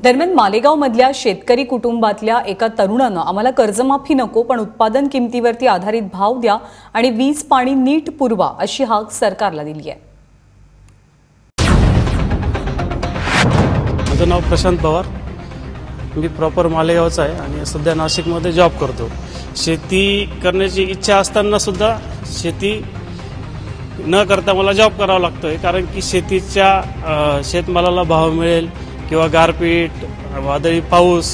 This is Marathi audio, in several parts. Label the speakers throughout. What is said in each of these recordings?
Speaker 1: दरम्यान मालेगावमधल्या शेतकरी कुटुंबातल्या एका तरुणानं आम्हाला कर्जमाफी नको पण उत्पादन किमतीवरती आधारित भाव द्या आणि वीज पाणी नीट पुरवा अशी हाक सरकारला दिली आहे।
Speaker 2: माझं नाव प्रशांत पवार, मी प्रॉपर मालेगावचा आहे आणि सध्या नाशिकमध्ये जॉब करतो। शेती करण्याची इच्छा असताना सुद्धा शेती न करता मला जॉब करावा लागतोय, कारण की शेतमालाला भाव मिळेल किंवा गारपीट, वादळी पाऊस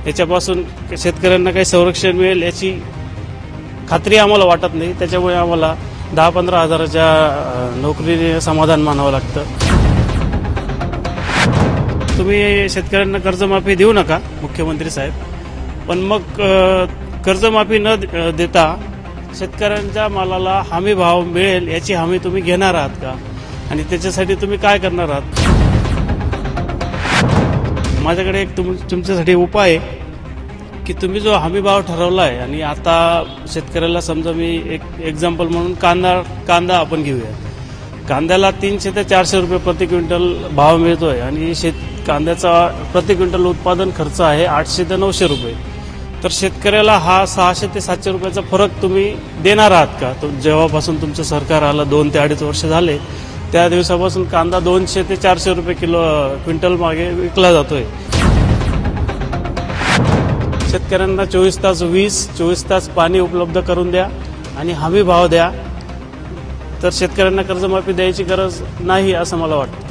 Speaker 2: याच्यापासून शेतकऱ्यांना काही संरक्षण मिळेल याची खात्री आम्हाला वाटत नाही। त्याच्यामुळे आम्हाला 10-15 हजाराच्या नोकरीने समाधान मानावं लागतं। तुम्ही शेतकऱ्यांना कर्जमाफी देऊ नका मुख्यमंत्री साहेब, पण मग कर्जमाफी न देता शेतकऱ्यांच्या मालाला हमी भाव मिळेल याची हमी तुम्ही घेणार आहात का आणि त्याच्यासाठी तुम्ही काय करणार आहात? माझ्याकडे एक तुमच्यासाठी उपाय आहे की तुम्ही जो हमी भाव ठरवला आहे आणि आता शेतकऱ्याला समजा मी एक एक्झाम्पल म्हणून कांदा आपण घेऊया। कांद्याला 300 ते 400 रुपये प्रति क्विंटल भाव मिळतोय आणि कांद्याचा प्रति क्विंटल उत्पादन खर्च आहे 800 ते 900 रुपये। तर शेतकऱ्याला हा 600 ते 700 रुपयाचा फरक तुम्ही देणार आहात का? जेव्हापासून तुमचं सरकार आलं 2 ते 2.5 वर्ष झाले त्या दिवसापासून कांदा 200 ते 400 रुपये क्विंटल मागे विकला जातोय। शेतकऱ्यांना 24 तास वीज, 24 तास पाणी उपलब्ध करून द्या आणि हमी भाव द्या, तर शेतकऱ्यांना कर्जमाफी द्यायची गरज नाही असं मला वाटतं।